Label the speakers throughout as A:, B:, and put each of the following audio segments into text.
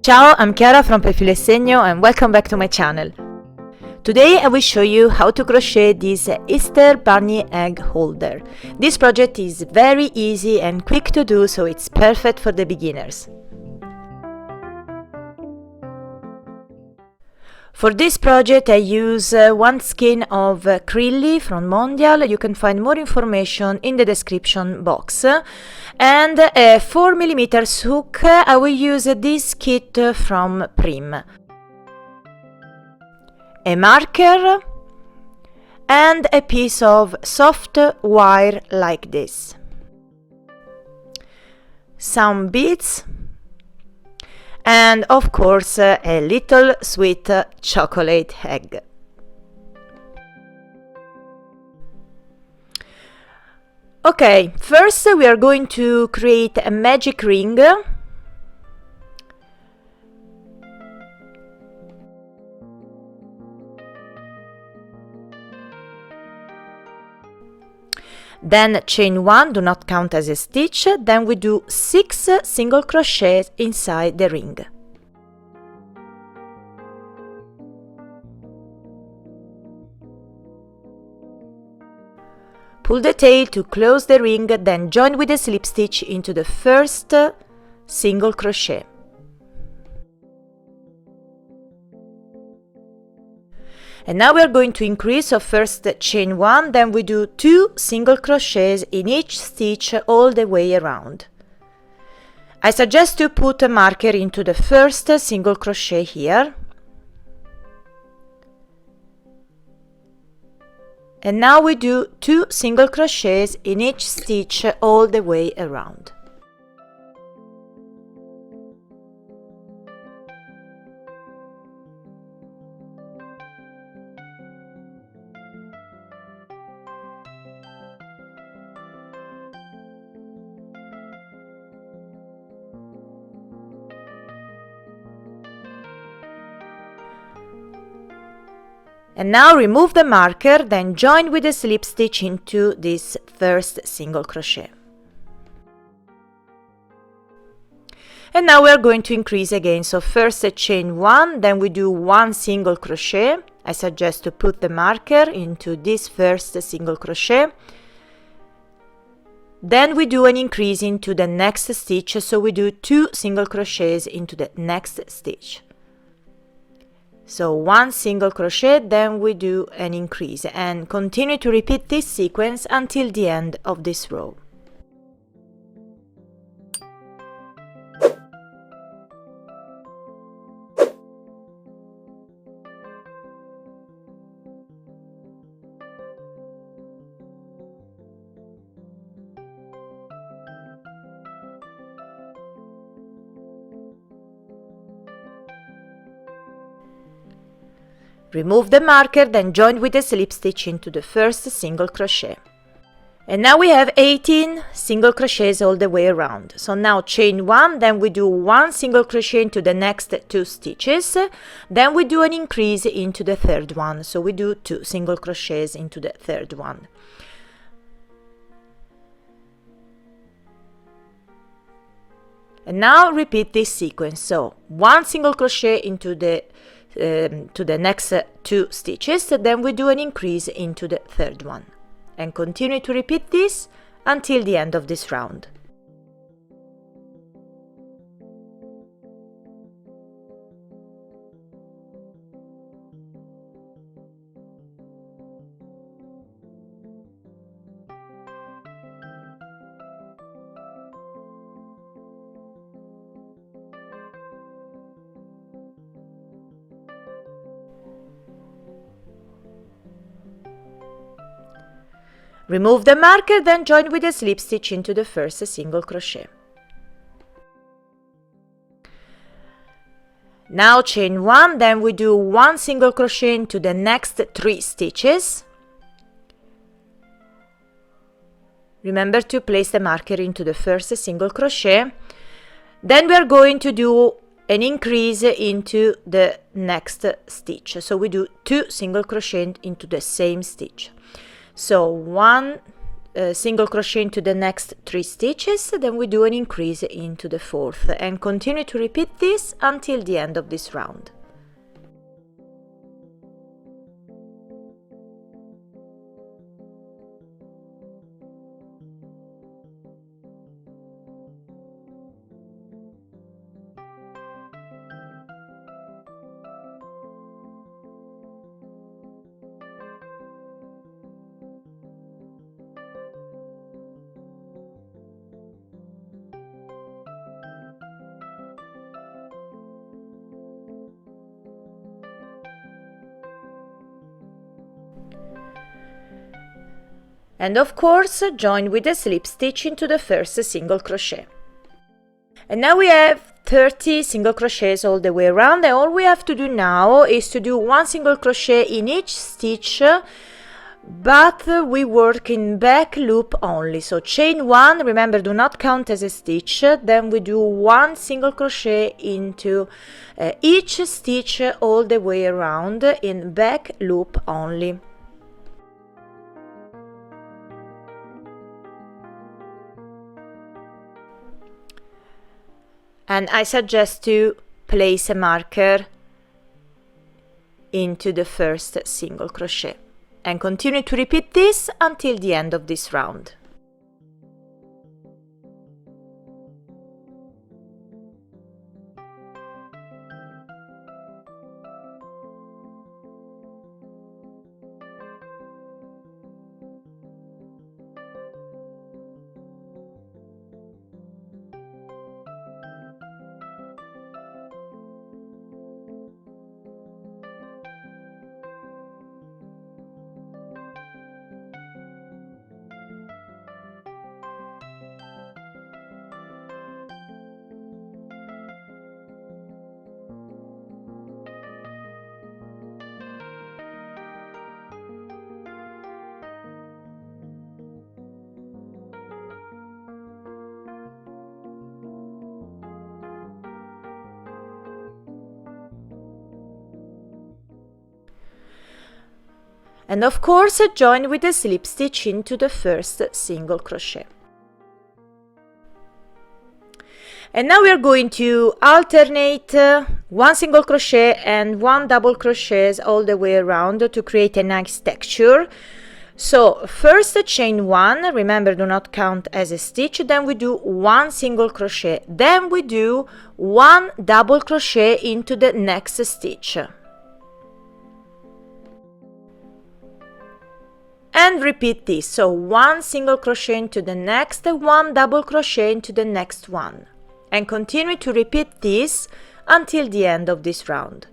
A: Ciao, I'm Chiara from Filo e Segno and welcome back to my channel. Today I will show you how to crochet this Easter bunny egg holder. This project is very easy and quick to do, so it's perfect for the beginners. For this project I use one skein of acrylic from Mondial. You can find more information in the description box. And a 4mm hook. I will use this kit from Prim. A marker and a piece of soft wire like this. Some beads. And of course a little sweet chocolate egg. Okay, first we are going to create a magic ring. Then chain 1, do not count as a stitch, then we do 6 single crochets inside the ring. Pull the tail to close the ring, then join with a slip stitch into the first single crochet. And now we are going to increase, so first chain 1, then we do 2 single crochets in each stitch all the way around. I suggest to put a marker into the first single crochet here. And now we do 2 single crochets in each stitch all the way around. And now remove the marker, then join with a slip stitch into this first single crochet. And now we are going to increase again, so first chain 1, then we do 1 single crochet. I suggest to put the marker into this first single crochet. Then we do an increase into the next stitch, so we do 2 single crochets into the next stitch. So 1 single crochet, then we do an increase, and continue to repeat this sequence until the end of this row. Remove the marker, then join with a slip stitch into the first single crochet. And now we have 18 single crochets all the way around. So now chain 1, then we do 1 single crochet into the next 2 stitches, then we do an increase into the third one, so we do 2 single crochets into the third one. And now repeat this sequence, so 1 single crochet into the to the next 2 stitches, then we do an increase into the third one, and continue to repeat this until the end of this round. Remove the marker, then join with a slip stitch into the first single crochet. Now chain 1, then we do 1 single crochet into the next 3 stitches. Remember to place the marker into the first single crochet. Then we are going to do an increase into the next stitch, so we do 2 single crochet into the same stitch. So 1 single crochet into the next 3 stitches, then we do an increase into the 4th, and continue to repeat this until the end of this round. And of course, join with a slip stitch into the first single crochet. And now we have 30 single crochets all the way around, and all we have to do now is to do 1 single crochet in each stitch, but we work in back loop only. So chain 1, remember, do not count as a stitch, then we do 1 single crochet into each stitch all the way around in back loop only. And I suggest to place a marker into the first single crochet and continue to repeat this until the end of this round. And of course, join with a slip stitch into the first single crochet. And now we are going to alternate 1 single crochet and 1 double crochets all the way around to create a nice texture. So first chain 1, remember, do not count as a stitch, then we do 1 single crochet, then we do 1 double crochet into the next stitch. And repeat this, so 1 single crochet into the next, 1 double crochet into the next one, and continue to repeat this until the end of this round.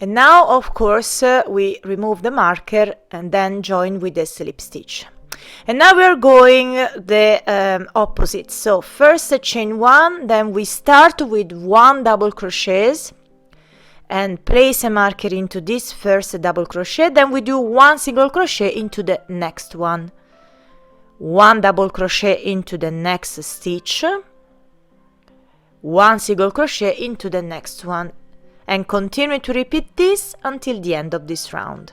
A: And now, of course, we remove the marker and then join with the slip stitch. And now we are going the opposite. So first chain 1, then we start with 1 double crochets and place a marker into this first double crochet, then we do 1 single crochet into the next one, 1 double crochet into the next stitch, 1 single crochet into the next one, and continue to repeat this until the end of this round.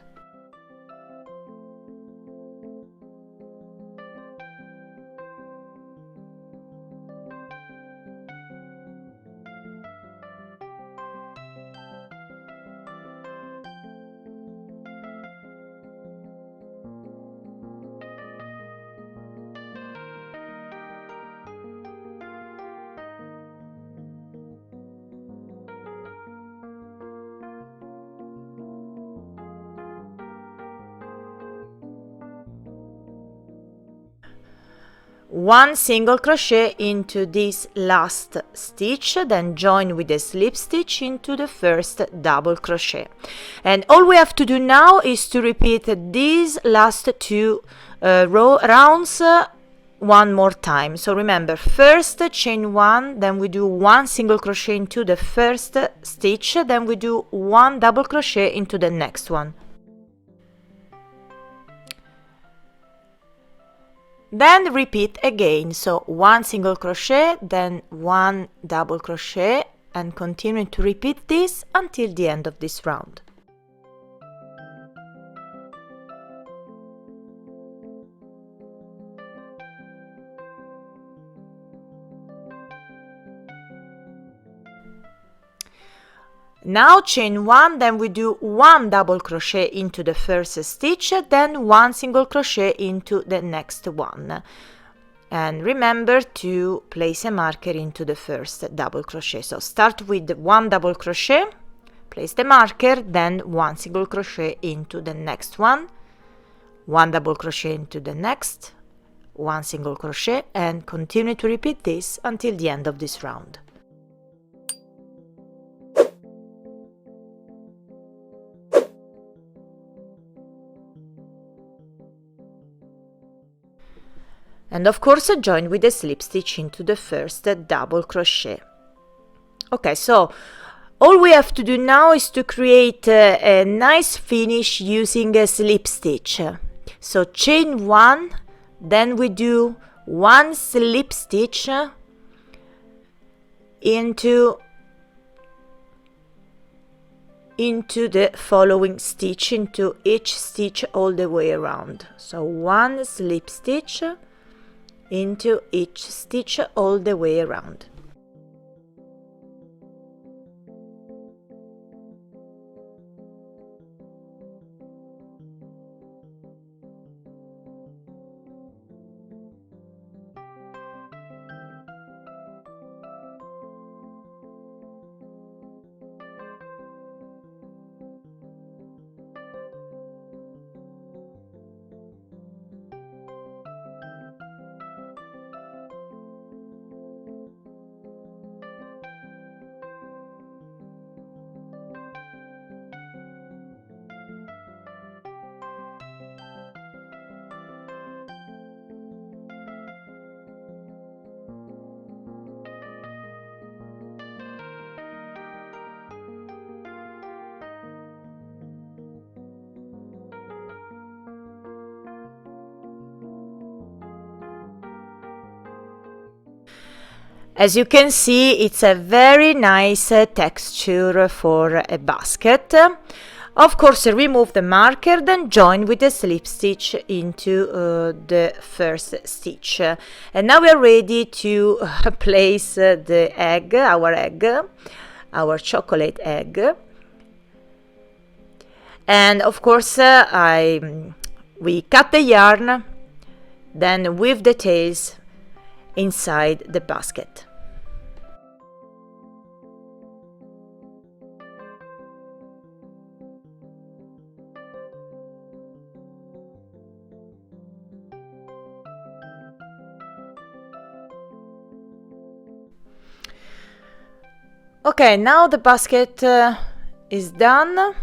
A: 1 single crochet into this last stitch, then join with a slip stitch into the first double crochet. And all we have to do now is to repeat these last two rounds one more time. So remember, first chain 1, then we do 1 single crochet into the first stitch, then we do 1 double crochet into the next one. Then repeat again, so 1 single crochet, then 1 double crochet, and continue to repeat this until the end of this round. Now chain 1, then we do 1 double crochet into the first stitch, then 1 single crochet into the next one. And remember to place a marker into the first double crochet. So start with 1 double crochet, place the marker, then 1 single crochet into the next one, 1 double crochet into the next, 1 single crochet, and continue to repeat this until the end of this round. And of course join with a slip stitch into the first double crochet. Okay, so all we have to do now is to create a nice finish using a slip stitch. So chain 1, then we do 1 slip stitch into the following stitch, into each stitch all the way around. So 1 slip stitch into each stitch all the way around. As you can see, it's a very nice texture for a basket. Of course, remove the marker, then join with a slip stitch into the first stitch. And now we are ready to place the egg, our chocolate egg. And of course, we cut the yarn, then weave the tails inside the basket. Okay, now the basket is done,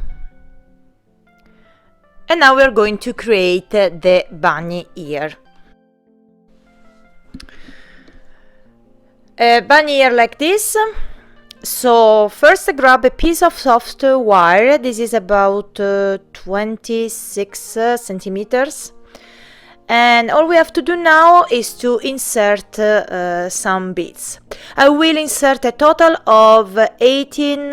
A: and now we're going to create the bunny ear. A bunny ear like this. So first grab a piece of soft wire. This is about 26 centimeters. And all we have to do now is to insert some beads. I will insert a total of 18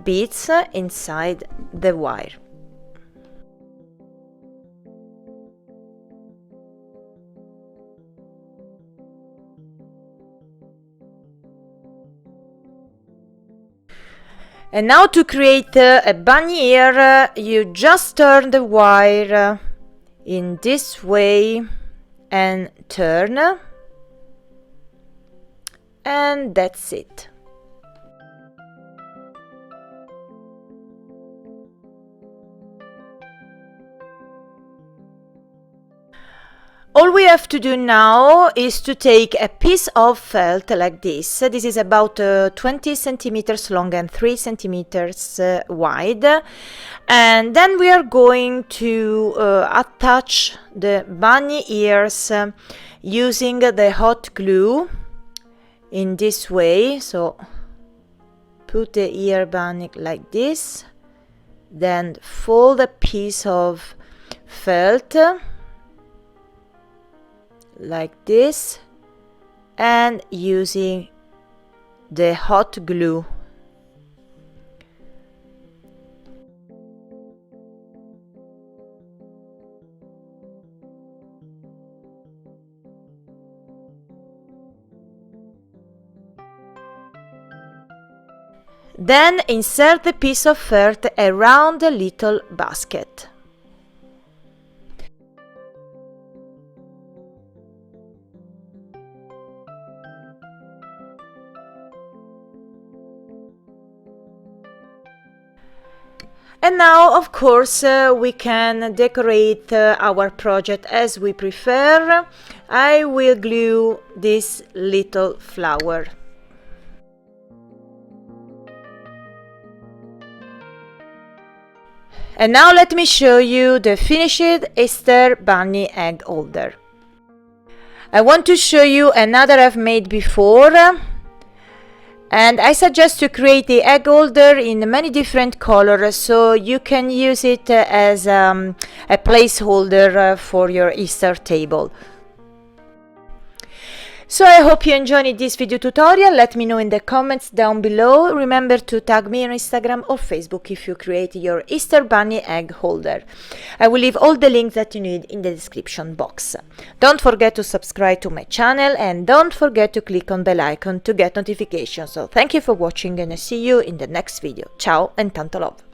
A: beads inside the wire. And now to create a bunny ear, you just turn the wire in this way and turn, and that's it. All we have to do now is to take a piece of felt like this. This is about 20 centimeters long and 3 centimeters wide. And then we are going to attach the bunny ears using the hot glue in this way. So put the ear bunny like this, then fold a piece of felt like this, and using the hot glue then insert the piece of felt around the little basket. And now, of course, we can decorate our project as we prefer. I will glue this little flower. And now let me show you the finished Easter bunny egg holder. I want to show you another I've made before. And I suggest to create the egg holder in many different colors, so you can use it as a placeholder for your Easter table. So I hope you enjoyed this video tutorial. Let me know in the comments down below. Remember to tag me on Instagram or Facebook if you create your Easter bunny egg holder. I will leave all the links that you need in the description box. Don't forget to subscribe to my channel and don't forget to click on bell icon to get notifications. So thank you for watching and I see you in the next video. Ciao and tanto love!